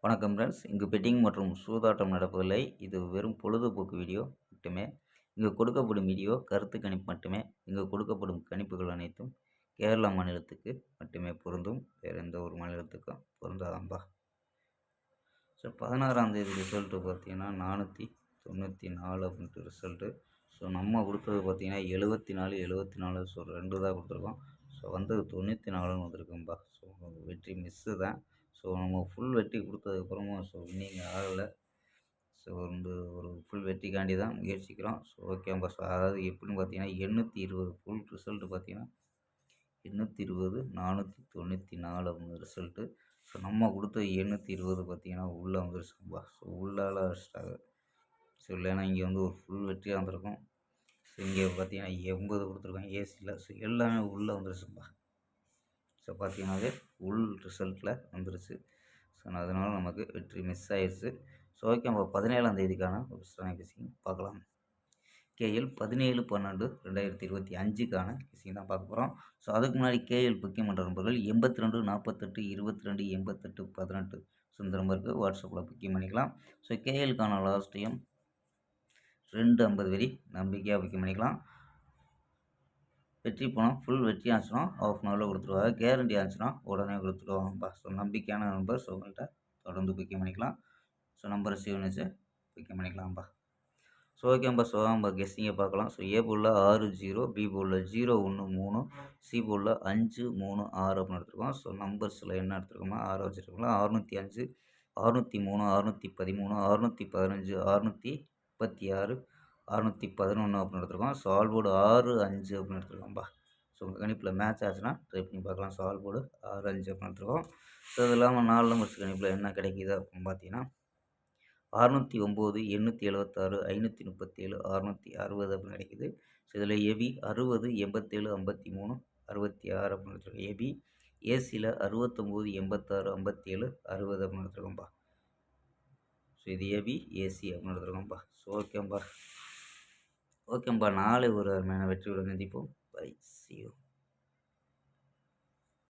வணக்கம் ஃப்ரெண்ட்ஸ். இங்கு பெட்டிங் மற்றும் சூதாட்டம் நடப்பதில்லை. இது வெறும் பொழுதுபோக்கு வீடியோ மட்டுமே. இங்கு கொடுக்கப்படும் வீடியோ கருத்து கணிப்பு மட்டுமே. இங்கு கொடுக்கப்படும் கணிப்புகள் அனைத்தும் கேரளா மாநிலத்துக்கு மட்டுமே பொருந்தும். வேறு எந்த ஒரு மாநிலத்துக்கும் பொருந்தாதம்பா. ஸோ 16ஆம் தேதி ரிசல்ட்டு பார்த்தீங்கன்னா 494 அப்படின்ட்டு ரிசல்ட்டு. ஸோ நம்ம கொடுத்தது பார்த்தீங்கன்னா 74 ஸோ 2 தான் கொடுத்துருக்கோம். ஸோ வந்தது 94ன்னு வந்திருக்கும்பா. ஸோ வெற்றி மிஸ்ஸு தான். ஸோ நம்ம ஃபுல் வெற்றி கொடுத்ததுக்கப்புறமும் ஸோ வின்னிங் ஆகலை. ஸோ ஒரு ஃபுல் வெற்றிக்காண்டி தான் முயற்சிக்கிறோம். ஸோ ஓகேம்பா. ஸோ அதாவது எப்படின்னு பார்த்தீங்கன்னா 820 ஃபுல் ரிசல்ட்டு பார்த்தீங்கன்னா 820 494 அப்படின்னு ரிசல்ட்டு. ஸோ நம்ம கொடுத்த 820 பார்த்தீங்கன்னா உள்ளே வந்துருச்சுப்பா. ஸோ உள்ளால அடிச்சிட்டாங்க. ஸோ இல்லைன்னா இங்கே வந்து ஒரு ஃபுல் வெற்றியாக வந்திருக்கும். ஸோ இங்கே பார்த்தீங்கன்னா 80 கொடுத்துருக்கோம் ஏசியில். ஸோ எல்லாமே உள்ளே வந்துருச்சுப்பா. ஸோ பார்த்தீங்கன்னாவே உள் ரிசல்ட்டில் வந்துருச்சு. ஸோ அதனால் நமக்கு வெற்றி மிஸ் ஆயிடுச்சு. ஸோ ஓகே, நம்ம 17ஆம் தேதிக்கான ஒரு ஸ்ட்ராங் கிசிங் பார்க்கலாம். கேஎல் 17/12/2025க்கான கிசிங் தான் பார்க்க போகிறோம். ஸோ அதுக்கு முன்னாடி கேஎல் புக்கிங் பண்ணுற நம்பர்கள் 82 48 22 88 18 ஸோ இந்த நம்பருக்கு வாட்ஸ்அப்பில் புக்கிங் பண்ணிக்கலாம். ஸோ கேஎலுக்கான லாஸ்ட் டைம் 250 வரி நம்பிக்கையாக புக்கிங் பண்ணிக்கலாம். வெற்றி பணம் ஃபுல் வெற்றி ஆச்சுன்னா ஆஃப் அன் ஹவரில் கொடுத்துருவாங்க. கேரண்டி ஆச்சுன்னா உடனே கொடுத்துருவாங்கப்பா. ஸோ நம்பிக்கையான நம்பர். ஸோ உங்கள்கிட்ட தொடர்ந்து புக்கிங் பண்ணிக்கலாம். ஸோ நம்பரை சேவ் வச்சு புக்கிங் பண்ணிக்கலாம்ப்பா. ஸோ ஓகேப்பா. ஸோ நம்ம கெஸ்ஸிங்கை பார்க்கலாம். ஸோ ஏ போலில் 6-0, பி போலில் 0-1-3, சி போலில் 5-3-6 அப்படின்னு எடுத்துருக்கோம். ஸோ நம்பர்ஸில் என்ன எடுத்துருக்கோம்னா 6 வச்சுருக்கோம்னா 605, 603, 613, 615, 636, 611 அப்படின்னு எடுத்துருக்கோம். ஸோ ஆல் போர்டு 6-5 அப்படின்னு எடுத்துருக்கோம்ப்பா. ஸோ உங்கள் கணிப்பில் மேட்ச் ஆச்சுன்னா ட்ரை பண்ணி பார்க்கலாம். ஸோ ஆல் போர்டு 6-5 அப்படின்னு எடுத்துருக்கோம். ஸோ இது இல்லாமல் 4 நம்பர்ஸ் கணிப்பில் என்ன கிடைக்கிது அப்படின்னு பார்த்தீங்கன்னா 609, 876, 537, 660 அப்படின்னு கிடைக்கிது. ஸோ இதில் ஏபி 60, 87, 53, 66 அப்படின்னு எடுத்துருக்கோம் ஏபி. ஏசியில் 69, 86, 57, 60 அப்படின்னு எடுத்துருக்கோம்ப்பா. ஸோ இது ஏபி ஏசி அப்படின்னு எடுத்துருக்கோம்ப்பா. ஸோ ஓகேப்பா. நாளை ஒரு அருமையான வெற்றியுடன் சந்திப்போம். Bye, see you.